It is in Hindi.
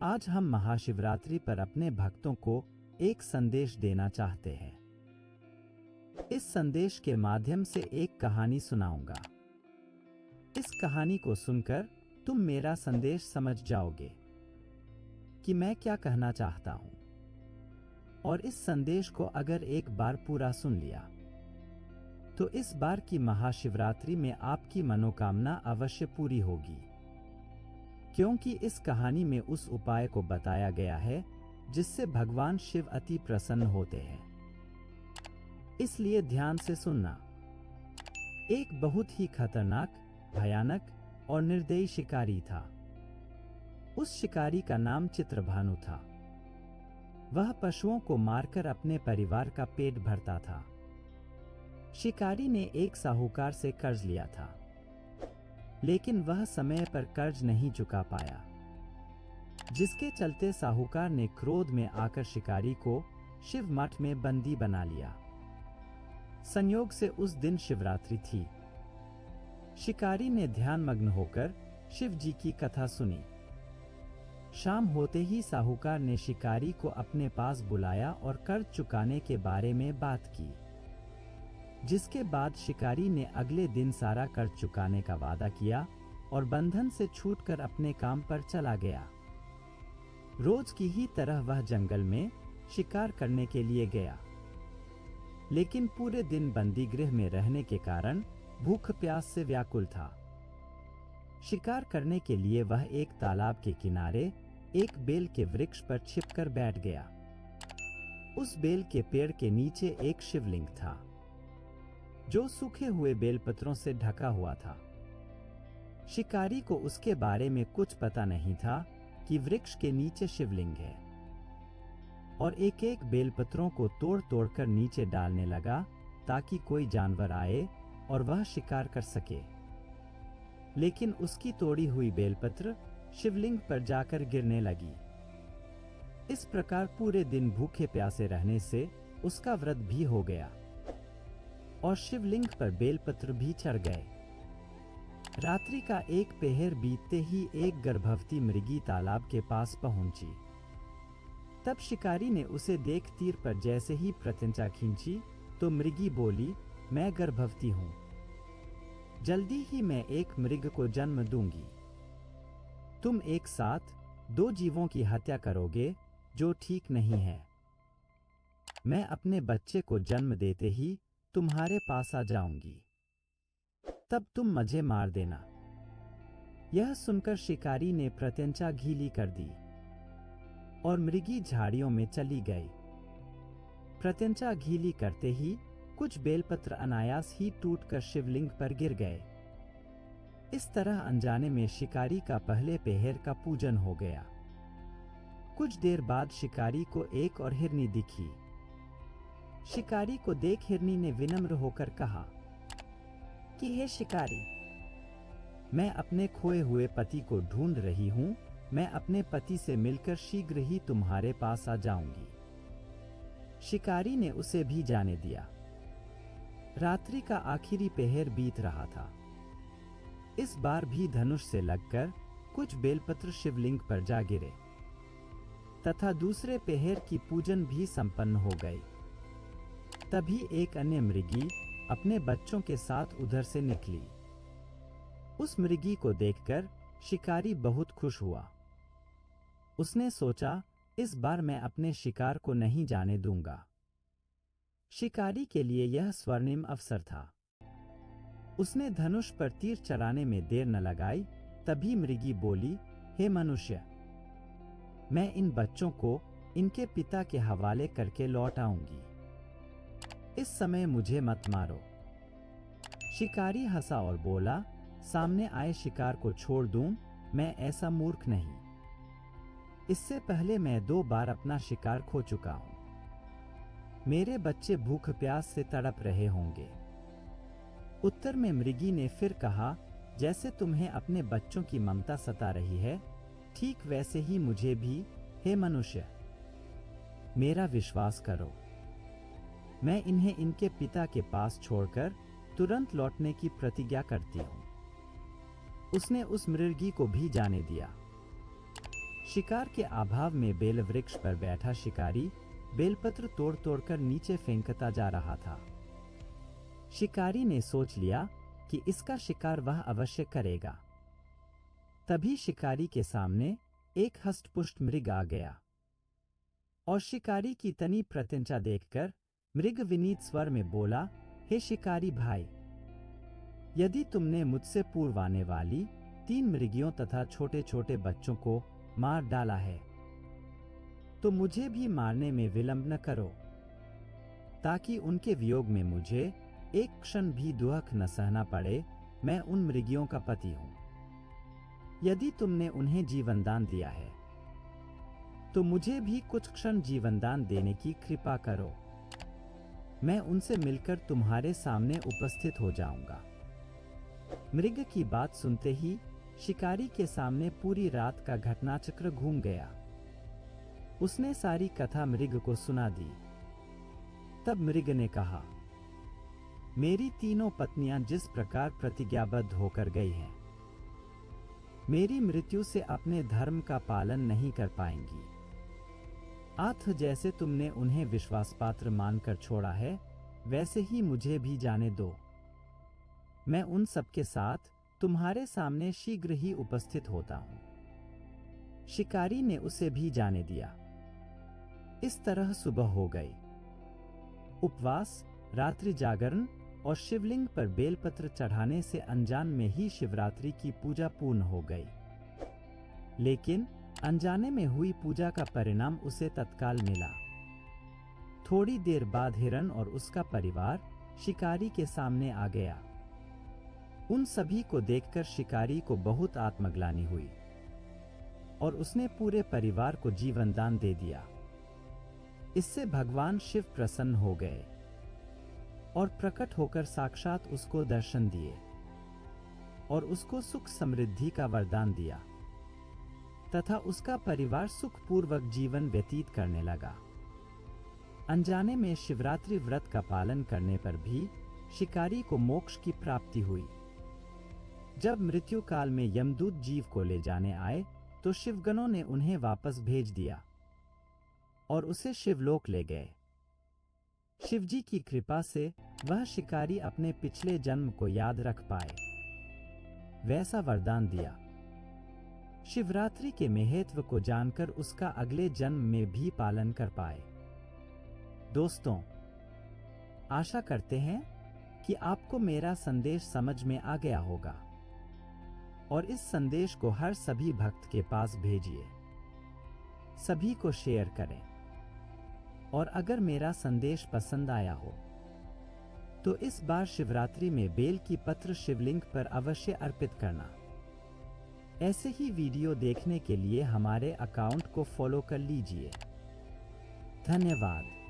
आज हम महाशिवरात्रि पर अपने भक्तों को एक संदेश देना चाहते हैं। इस संदेश के माध्यम से एक कहानी सुनाऊंगा। इस कहानी को सुनकर तुम मेरा संदेश समझ जाओगे कि मैं क्या कहना चाहता हूं। और इस संदेश को अगर एक बार पूरा सुन लिया तो इस बार की महाशिवरात्रि में आपकी मनोकामना अवश्य पूरी होगी, क्योंकि इस कहानी में उस उपाय को बताया गया है जिससे भगवान शिव अति प्रसन्न होते हैं। इसलिए ध्यान से सुनना। एक बहुत ही खतरनाक, भयानक और निर्दयी शिकारी था। उस शिकारी का नाम चित्रभानु था। वह पशुओं को मारकर अपने परिवार का पेट भरता था। शिकारी ने एक साहूकार से कर्ज लिया था, लेकिन वह समय पर कर्ज नहीं चुका पाया, जिसके चलते साहूकार ने क्रोध में आकर शिकारी को शिव मठ में बंदी बना लिया। संयोग से उस दिन शिवरात्रि थी। शिकारी ने ध्यानमग्न होकर शिव जी की कथा सुनी। शाम होते ही साहूकार ने शिकारी को अपने पास बुलाया और कर्ज चुकाने के बारे में बात की, जिसके बाद शिकारी ने अगले दिन सारा कर्ज चुकाने का वादा किया और बंधन से छूटकर अपने काम पर चला गया। रोज की ही तरह वह जंगल में शिकार करने के लिए गया, लेकिन पूरे दिन बंदी गृह में रहने के कारण भूख प्यास से व्याकुल था। शिकार करने के लिए वह एक तालाब के किनारे एक बेल के वृक्ष पर छिपकर बैठ गया। उस बेल के पेड़ के नीचे एक शिवलिंग था, जो सूखे हुए बेलपत्रों से ढका हुआ था। शिकारी को उसके बारे में कुछ पता नहीं था कि वृक्ष के नीचे शिवलिंग है, और एक एक बेलपत्रों को तोड़ तोड़कर नीचे डालने लगा ताकि कोई जानवर आए और वह शिकार कर सके। लेकिन उसकी तोड़ी हुई बेलपत्र शिवलिंग पर जाकर गिरने लगी। इस प्रकार पूरे दिन भूखे प्यासे रहने से उसका व्रत भी हो गया और शिवलिंग पर बेलपत्र भी चढ़ गए। रात्रि का एक पहर बीतते ही एक गर्भवती मृगी तालाब के पास पहुंची। तब शिकारी ने उसे देख तीर पर जैसे ही प्रत्यंचा खींची तो मृगी बोली, मैं गर्भवती हूं। जल्दी ही मैं एक मृग को जन्म दूंगी। तुम एक साथ दो जीवों की हत्या करोगे, जो ठीक नहीं है। मैं अपने बच्चे को जन्म देते ही तुम्हारे पास आ जाऊंगी, तब तुम मुझे मार देना। यह सुनकर शिकारी ने प्रत्यंचा गीली कर दी और मृगी झाड़ियों में चली गई। प्रत्यंचा गीली करते ही कुछ बेलपत्र अनायास ही टूटकर शिवलिंग पर गिर गए। इस तरह अनजाने में शिकारी का पहले पहर का पूजन हो गया। कुछ देर बाद शिकारी को एक और हिरनी दिखी। शिकारी को देख हिरनी ने विनम्र होकर कहा कि हे शिकारी, मैं अपने खोए हुए पति को ढूंढ रही हूं। मैं अपने पति से मिलकर शीघ्र ही तुम्हारे पास आ जाऊंगी। शिकारी ने उसे भी जाने दिया। रात्रि का आखिरी पहर बीत रहा था। इस बार भी धनुष से लगकर कुछ बेलपत्र शिवलिंग पर जा गिरे तथा दूसरे पहर की पूजन भी संपन्न हो गई। तभी एक अन्य मृगी अपने बच्चों के साथ उधर से निकली। उस मृगी को देखकर शिकारी बहुत खुश हुआ। उसने सोचा, इस बार मैं अपने शिकार को नहीं जाने दूंगा। शिकारी के लिए यह स्वर्णिम अवसर था। उसने धनुष पर तीर चलाने में देर न लगाई। तभी मृगी बोली, हे मनुष्य, मैं इन बच्चों को इनके पिता के हवाले करके लौट आऊंगी। इस समय मुझे मत मारो। शिकारी हंसा और बोला, सामने आए शिकार को छोड़ दूं? मैं ऐसा मूर्ख नहीं। इससे पहले मैं 2 बार अपना शिकार खो चुका हूं। मेरे बच्चे भूख प्यास से तड़प रहे होंगे। उत्तर में मृगी ने फिर कहा, जैसे तुम्हें अपने बच्चों की ममता सता रही है, ठीक वैसे ही मुझे भी। हे मनुष्य, मेरा विश्वास करो। मैं इन्हें इनके पिता के पास छोड़कर तुरंत लौटने की प्रतिज्ञा करती हूं। उसने उस मृगी को भी जाने दिया। शिकार के अभाव में बेल वृक्ष पर बैठा शिकारी बेलपत्र तोड़ तोड़कर नीचे फेंकता जा रहा था। शिकारी ने सोच लिया कि इसका शिकार वह अवश्य करेगा। तभी शिकारी के सामने एक हष्टपुष्ट मृग आ गया और शिकारी की तनी प्रत्यंचा देखकर मृग विनीत स्वर में बोला, हे शिकारी भाई, यदि तुमने मुझसे पूर्व आने वाली 3 मृगियों तथा छोटे छोटे बच्चों को मार डाला है तो मुझे भी मारने में विलंब न करो, ताकि उनके वियोग में मुझे एक क्षण भी दुख न सहना पड़े। मैं उन मृगियों का पति हूं। यदि तुमने उन्हें जीवन दान दिया है तो मुझे भी कुछ क्षण जीवन दान देने की कृपा करो। मैं उनसे मिलकर तुम्हारे सामने उपस्थित हो जाऊंगा। मृग की बात सुनते ही शिकारी के सामने पूरी रात का घटनाचक्र घूम गया। उसने सारी कथा मृग को सुना दी। तब मृग ने कहा, मेरी तीनों पत्नियां जिस प्रकार प्रतिज्ञाबद्ध होकर गई हैं, मेरी मृत्यु से अपने धर्म का पालन नहीं कर पाएंगी। आथ जैसे तुमने उन्हें विश्वासपात्र मानकर छोड़ा है, वैसे ही मुझे भी जाने दो। मैं उन सबके साथ तुम्हारे सामने शीघ्र ही उपस्थित होता हूं। शिकारी ने उसे भी जाने दिया। इस तरह सुबह हो गई। उपवास, रात्रि जागरण और शिवलिंग पर बेलपत्र चढ़ाने से अनजान में ही शिवरात्रि की पूजा पूर्ण हो गई। लेकिन अनजाने में हुई पूजा का परिणाम उसे तत्काल मिला। थोड़ी देर बाद हिरण और उसका परिवार शिकारी के सामने आ गया। उन सभी को देखकर शिकारी को बहुत आत्मग्लानि हुई और उसने पूरे परिवार को जीवन दान दे दिया। इससे भगवान शिव प्रसन्न हो गए और प्रकट होकर साक्षात उसको दर्शन दिए और उसको सुख समृद्धि का वरदान दिया तथा उसका परिवार सुखपूर्वक जीवन व्यतीत करने लगा। अनजाने में शिवरात्रि व्रत का पालन करने पर भी शिकारी को मोक्ष की प्राप्ति हुई। जब मृत्यु काल में यमदूत जीव को ले जाने आए तो शिवगणों ने उन्हें वापस भेज दिया और उसे शिवलोक ले गए। शिवजी की कृपा से वह शिकारी अपने पिछले जन्म को याद रख पाए, वैसा वरदान दिया। शिवरात्रि के महत्व को जानकर उसका अगले जन्म में भी पालन कर पाए। दोस्तों, आशा करते हैं कि आपको मेरा संदेश समझ में आ गया होगा और इस संदेश को हर सभी भक्त के पास भेजिए, सभी को शेयर करें और अगर मेरा संदेश पसंद आया हो तो इस बार शिवरात्रि में बेल की पत्र शिवलिंग पर अवश्य अर्पित करना। ऐसे ही वीडियो देखने के लिए हमारे अकाउंट को फॉलो कर लीजिए। धन्यवाद।